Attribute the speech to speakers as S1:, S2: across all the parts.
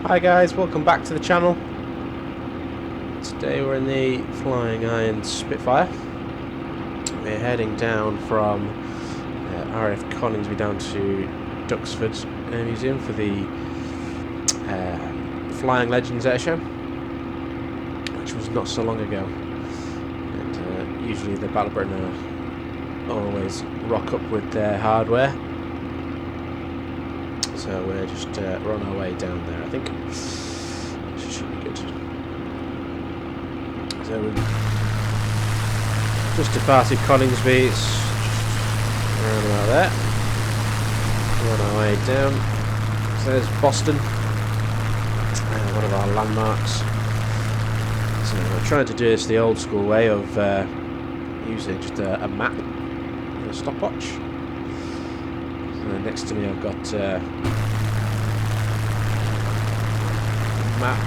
S1: Hi guys, welcome back to the channel. Today we're in the FlyingIron Spitfire. We're heading down from RF Coningsby down to Duxford Museum for the Flying Legends Airshow, which was not so long ago. And usually the Battle Britain always rock up with their hardware. So we're just we're on our way down there, I think. Should be good. So we just departed Coningsby. It's around about there. We're on our way down. So there's Boston, one of our landmarks. So we're trying to do this the old school way of using just a map and a stopwatch. Next to me I've got map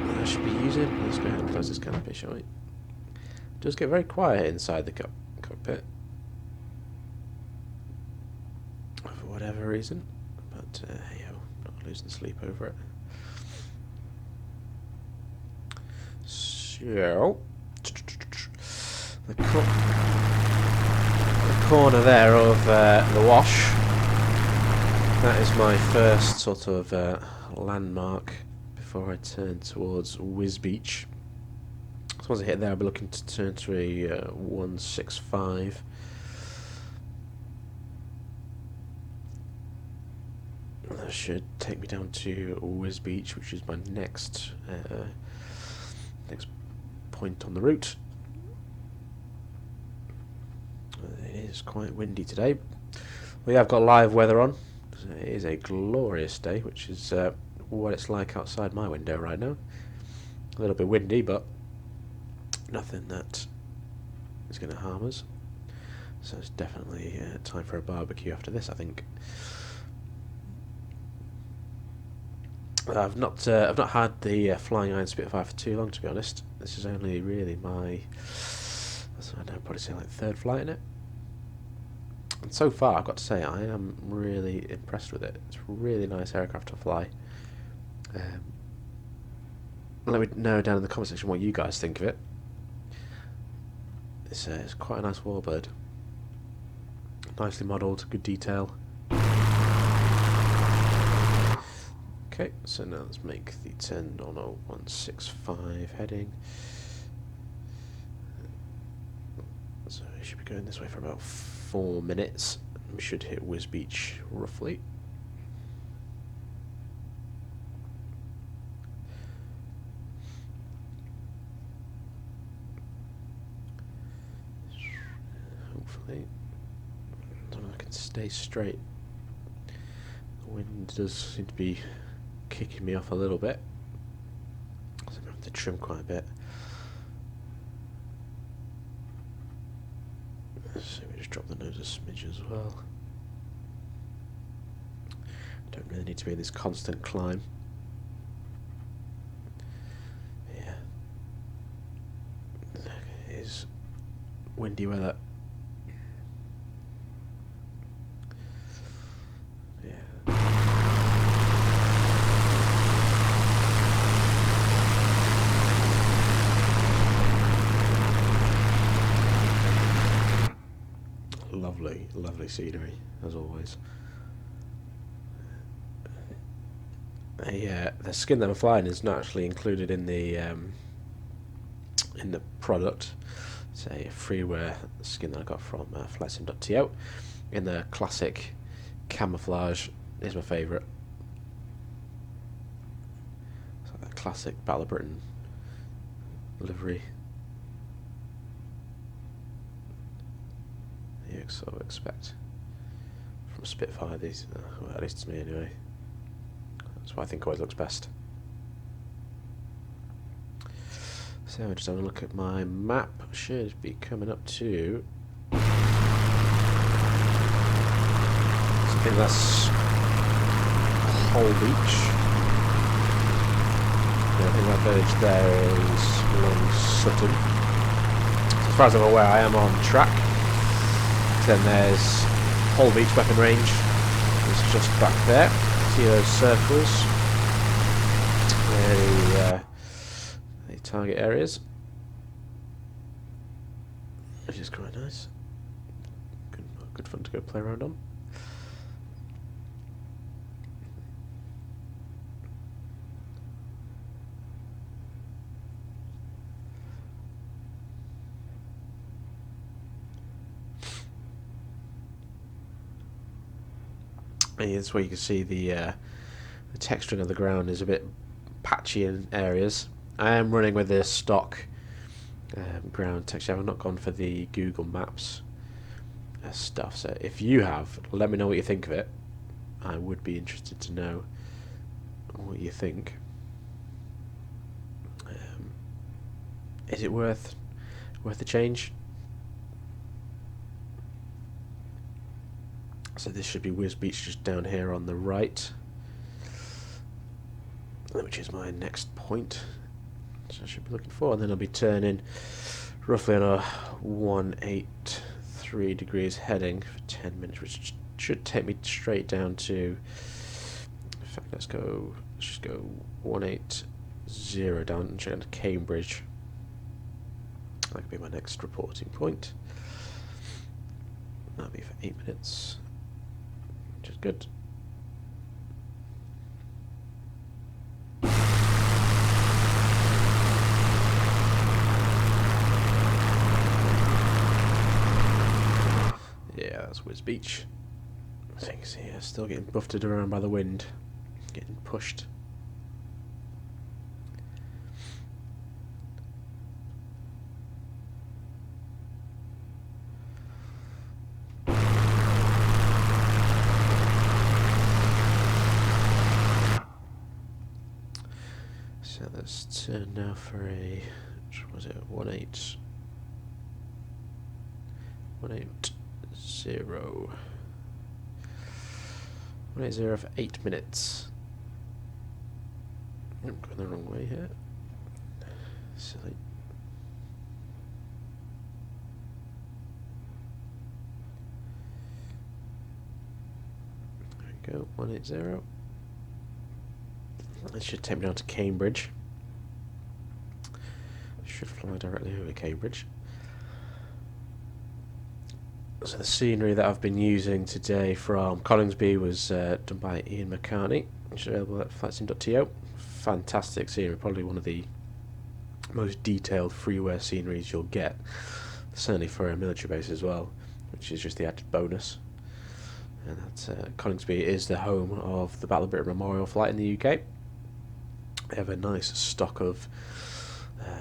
S1: that I should be using. Let's go ahead and close this canopy, shall we? It does get very quiet inside the cockpit for whatever reason, but hey ho, not losing sleep over it. So the corner there of the wash, that is my first sort of landmark before I turn towards Whiz Beach. So once I hit there I'll be looking to turn to a 165. That should take me down to Whiz Beach, which is my next point on the route. It is quite windy today. We have got live weather on. It is a glorious day, which is what it's like outside my window right now. A little bit windy, but nothing that is going to harm us. So it's definitely time for a barbecue after this, I think. I've not had the FlyingIron Spitfire for too long, to be honest. This is only really my, I don't know, probably say like third flight in it. And so far, I've got to say, I am really impressed with it. It's a really nice aircraft to fly. Let me know down in the comment section what you guys think of it. It's quite a nice warbird. Nicely modelled, good detail. Okay, so now let's make the 10 on a 165 heading. So we should be going this way for about 4 minutes. We should hit Whiz Beach roughly. Hopefully, I don't know if I can stay straight. The wind does seem to be kicking me off a little bit, so I'm going to have to trim quite a bit. So we just drop the nose a smidge as well. Don't really need to be in this constant climb. Yeah. It is windy weather. Yeah. Lovely scenery, as always. The skin that I'm flying is not actually included in the product. It's a freeware skin that I got from FlightInside.to. In the classic camouflage is my favourite. It's like that classic Battle of Britain livery. You sort of expect from Spitfire these, well, at least to me anyway. That's what I think always looks best. So we're just having a look at my map. Should be coming up to, I think that's Whole Beach. Yeah, I think that village there is Long Sutton. So as far as I'm aware, I am on track. Then there's Whole Beach Weapon Range. It's just back there. See those circles? any target areas, which is quite nice. Good fun to go play around on. And that's where you can see the texturing of the ground is a bit patchy in areas. I am running with the stock ground texture. I've not gone for the Google Maps stuff, so if you have, let me know what you think of it. I would be interested to know what you think. Is it worth the change? So this should be Whiz Beach just down here on the right, which is my next point. So I should be looking for, and then I'll be turning roughly on a 183 degrees heading for 10 minutes, which should take me straight down to, in fact, let's just go 180 down and straight down to Cambridge. That could be my next reporting point. That'll be for 8 minutes, which is good. Yeah, that's Whiz Beach. As you can see, yeah, still getting buffeted around by the wind, getting pushed. So let's turn now for a, what was it, 180 for 8 minutes. I'm going the wrong way here. Silly. There we go, 180. This should take me down to Cambridge. Should fly directly over Cambridge. So the scenery that I've been using today from Collingsby was done by Ian McCartney, which is available at FlightSim.to. Fantastic scenery, probably one of the most detailed freeware sceneries you'll get, certainly for a military base as well, which is just the added bonus. And that's Collingsby is the home of the Battle of Britain Memorial Flight in the UK. They have a nice stock of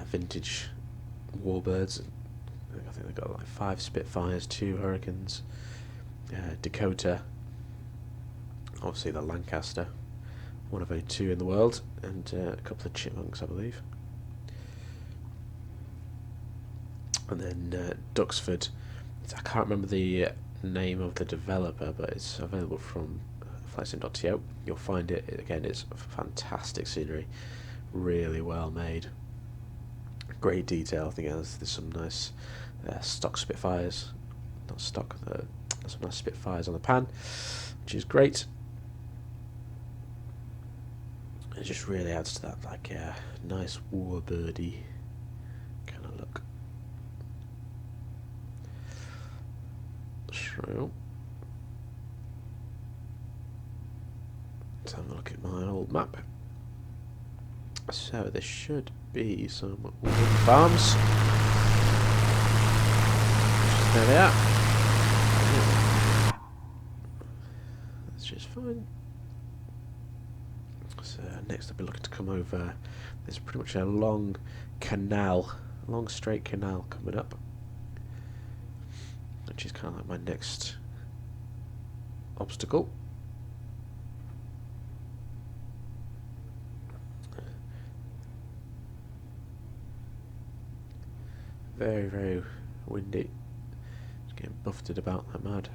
S1: vintage warbirds. I think they've got like 5 Spitfires, 2 Hurricanes, Dakota, obviously the Lancaster, one of only 2 in the world, and a couple of Chipmunks, I believe. And then Duxford, I can't remember the name of the developer, but it's available from FlightSim.to. You'll find it, again, it's fantastic scenery, really well made. Great detail. I think there's some nice stock Spitfires, not stock, there's some nice Spitfires on the pan, which is great. It just really adds to that like nice warbirdy kind of look. So let's have a look at my old map. So there should be some wind farms. There they are. That's just fine. So next I'll be looking to come over. There's pretty much a long canal, a long straight canal coming up, which is kind of like my next obstacle. Very, very windy. Just getting buffeted about like mad.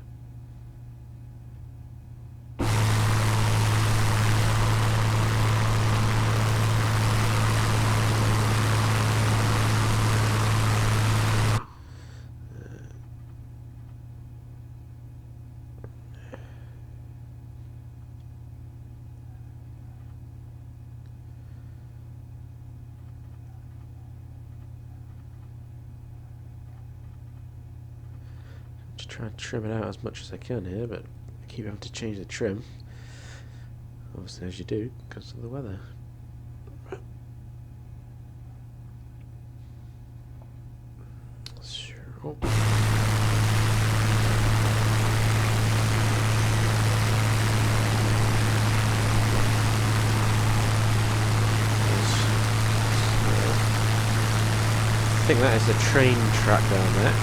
S1: to try and trim it out as much as I can here, but I keep having to change the trim. Obviously, as you do, because of the weather. Sure. I think that is the train track down there.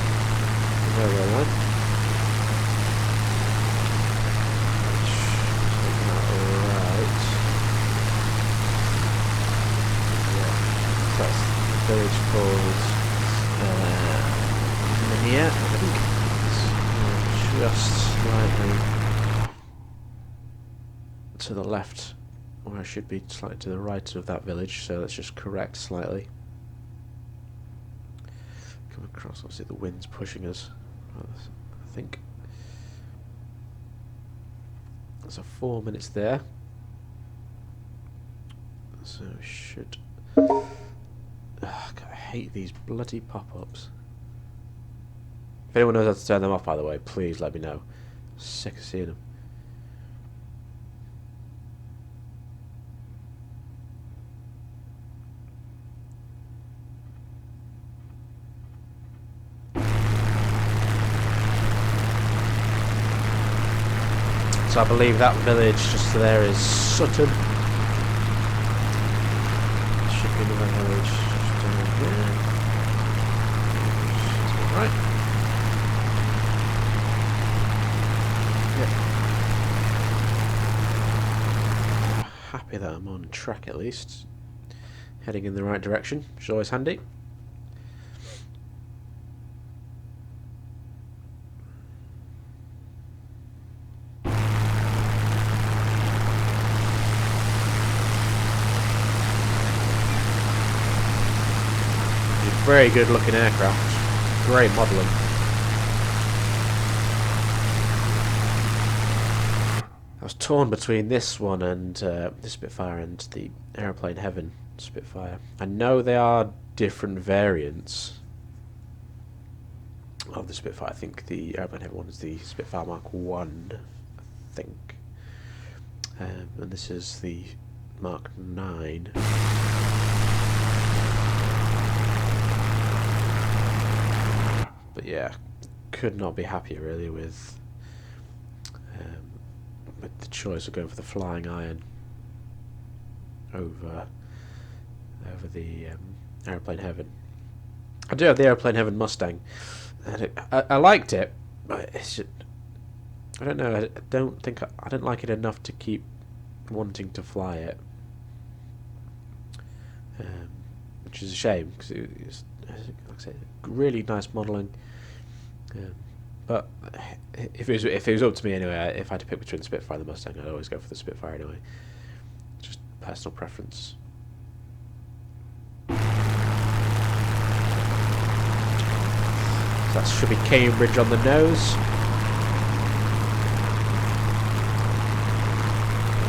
S1: Railway line. Taking that right. Yeah. That's the village called Minia, I think. It's just slightly to the left, or I should be slightly to the right of that village, so let's just correct slightly. Come across, obviously the wind's pushing us, I think. So 4 minutes there. So we should... Ugh, I hate these bloody pop-ups. If anyone knows how to turn them off, by the way, please let me know. Sick of seeing them. So I believe that village just there is Sutton. Should be another village just down here. Right. Yeah. Happy that I'm on track at least. Heading in the right direction, which is always handy. Very good looking aircraft, great modelling. I was torn between this one and the Spitfire and the Aeroplane Heaven Spitfire. I know they are different variants of the Spitfire. I think the Aeroplane Heaven one is the Spitfire Mark 1, I think. And this is the Mark 9. But yeah, could not be happier really with the choice of going for the FlyingIron over the Aeroplane Heaven. I do have the Aeroplane Heaven Mustang, and I liked it, but it's just, I don't know. I don't like it enough to keep wanting to fly it, which is a shame because it's, like I said, really nice modelling. But if it was up to me anyway, if I had to pick between the Spitfire and the Mustang, I'd always go for the Spitfire anyway. Just personal preference. So that should be Cambridge on the nose.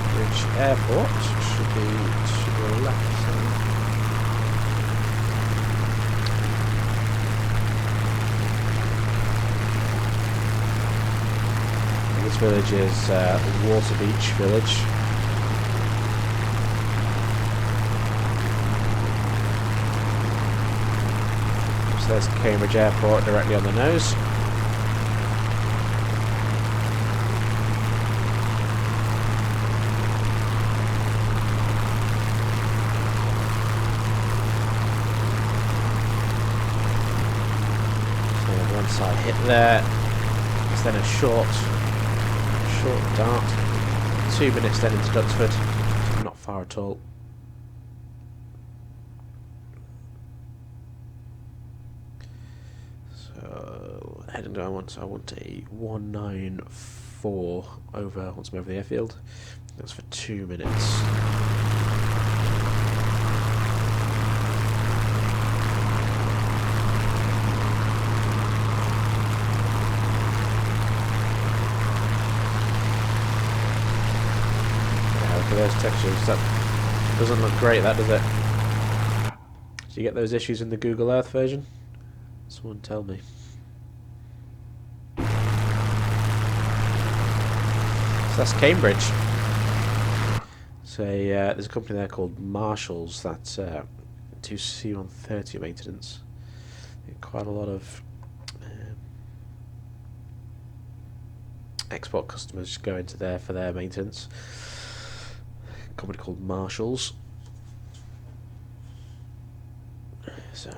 S1: Cambridge Airport should be to the left. This village is Water Beach Village. So there's Cambridge Airport directly on the nose. So one side hit there. It's then a short dart. 2 minutes then into Duxford. Not far at all. So heading down once I want a 194 over once I'm over the airfield. That's for 2 minutes. Those textures, that doesn't look great, that does it? Do you get those issues in the Google Earth version? Someone tell me. that's Cambridge. So there's a company there called Marshalls that do C130 maintenance. Quite a lot of export customers go into there for their maintenance. A company called Marshalls. So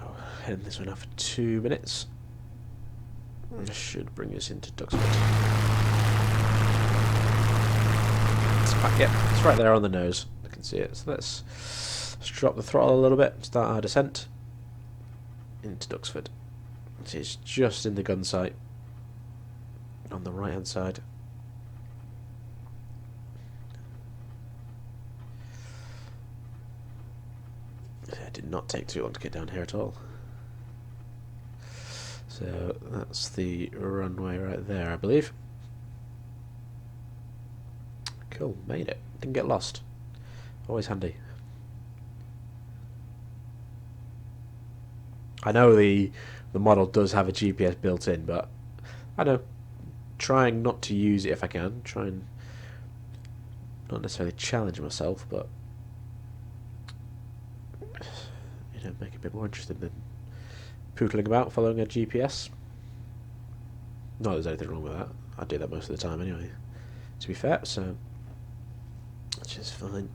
S1: heading this one out for 2 minutes. This should bring us into Duxford. Yep, it's right there on the nose. I can see it. So let's drop the throttle a little bit, start our descent into Duxford. It's just in the gun sight on the right hand side. It did not take too long to get down here at all. So that's the runway right there, I believe. Cool, made it. Didn't get lost. Always handy. I know the model does have a GPS built in, but I know, trying not to use it if I can. Try and not necessarily challenge myself, but you know, make it a bit more interesting than pootling about following a GPS. Not that there's anything wrong with that. I do that most of the time anyway, to be fair, so which is fine.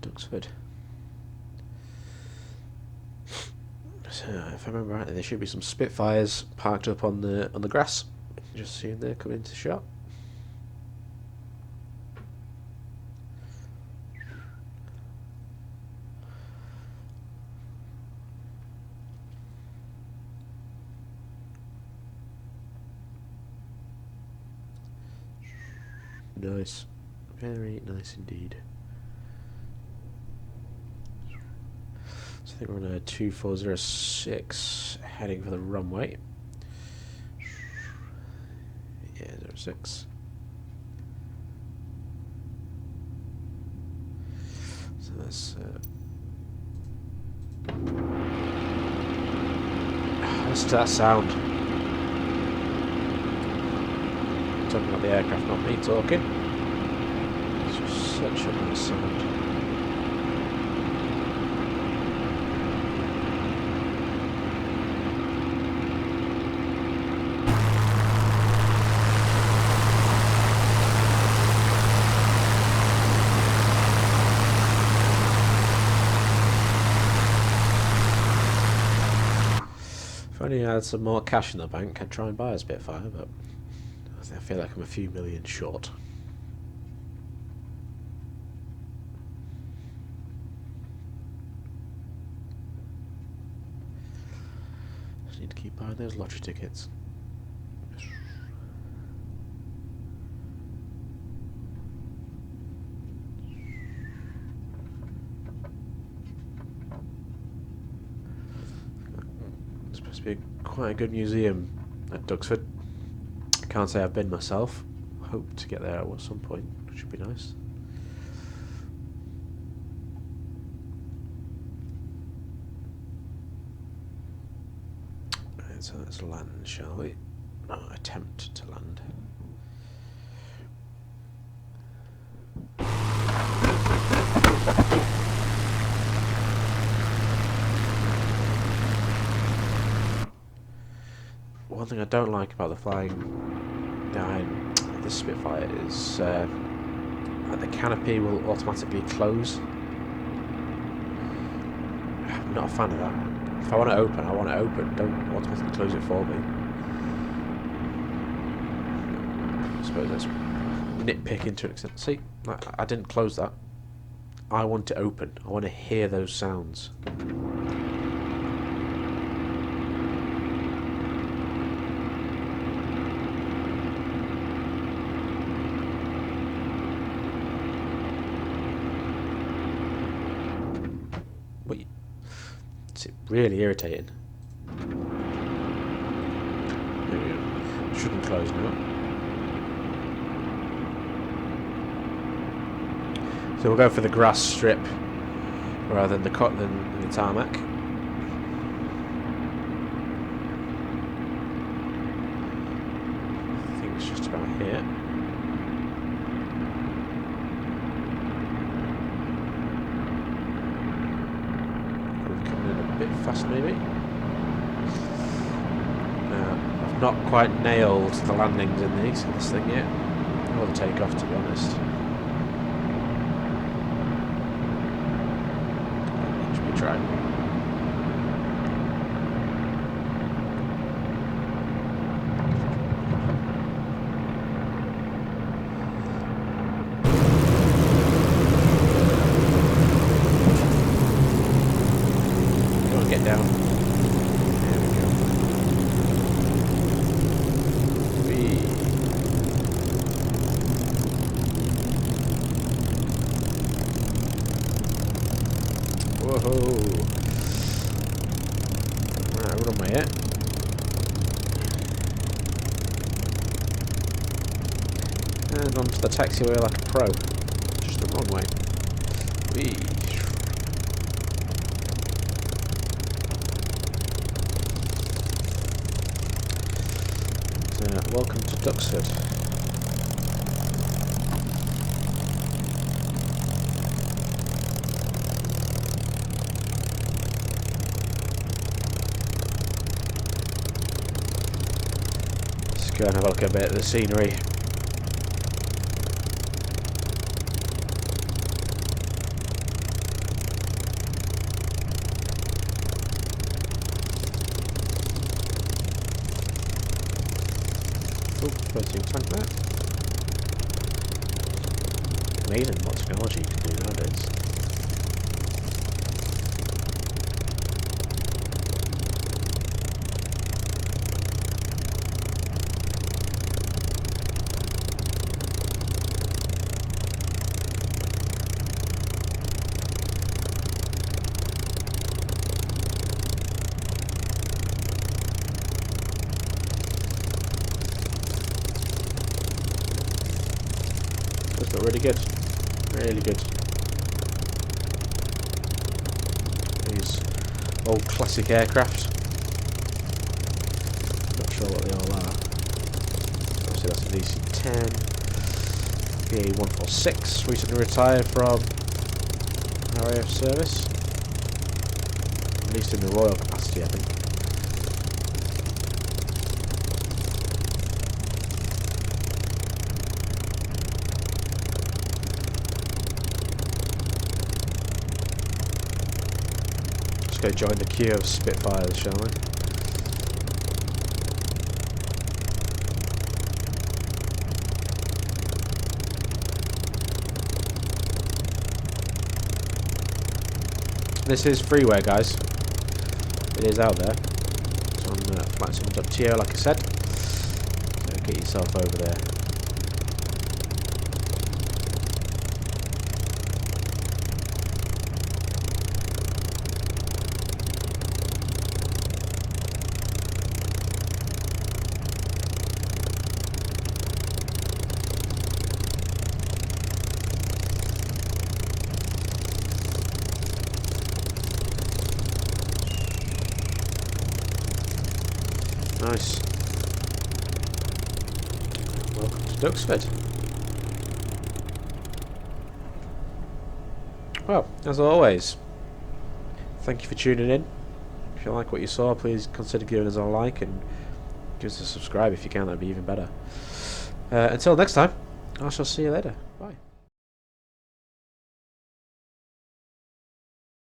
S1: Duxford. So if I remember rightly, there should be some Spitfires parked up on the grass. Just seeing there coming into shot. Nice, very nice indeed. So I think we're on a 2406 heading for the runway. Yeah, 06. So that's listen to that sound. Talking about the aircraft, not me talking. It's just such a nice sound. If only I had some more cash in the bank, I'd try and buy a Spitfire, but I feel like I'm a few million short. Just need to keep buying those lottery tickets. It's supposed to be quite a good museum at Duxford. Can't say I've been myself. Hope to get there at some point, which would be nice. Right, so let's land, shall we? Oh, attempt to land. One thing I don't like about the flying behind this Spitfire is that the canopy will automatically close. I'm not a fan of that. If I want to open, I want to open. Don't automatically close it for me. I suppose that's nitpicking to an extent. See, I didn't close that. I want it open. I want to hear those sounds. Wait, it's really irritating. There we go. Shouldn't close now. So we'll go for the grass strip rather than the tarmac. I think it's just about here. Probably coming in a bit fast, maybe. I've not quite nailed the landings in this thing yet, or the takeoff, to be honest. Try. Go on, get down. There we go. Whee. Whoa. Right, what am I at? And onto the taxiway like a pro. Just the wrong way. Whee. So, welcome to Duxford. Go and have a look at a bit of the scenery. Oh, floating tank there. Amazing what technology you can do nowadays. But really good. Really good. These old classic aircraft. Not sure what they all are. Obviously that's a DC-10. PA-146, recently retired from RAF service. At least in the Royal capacity, I think. Let's go join the queue of Spitfires, shall we? This is freeware, guys. It is out there. It's on FlyInside.to, like I said. So get yourself over there. Nice. Welcome to Duxford. Well, as always, thank you for tuning in. If you like what you saw, please consider giving us a like and give us a subscribe if you can, that'd be even better. Until next time, I shall see you later. Bye.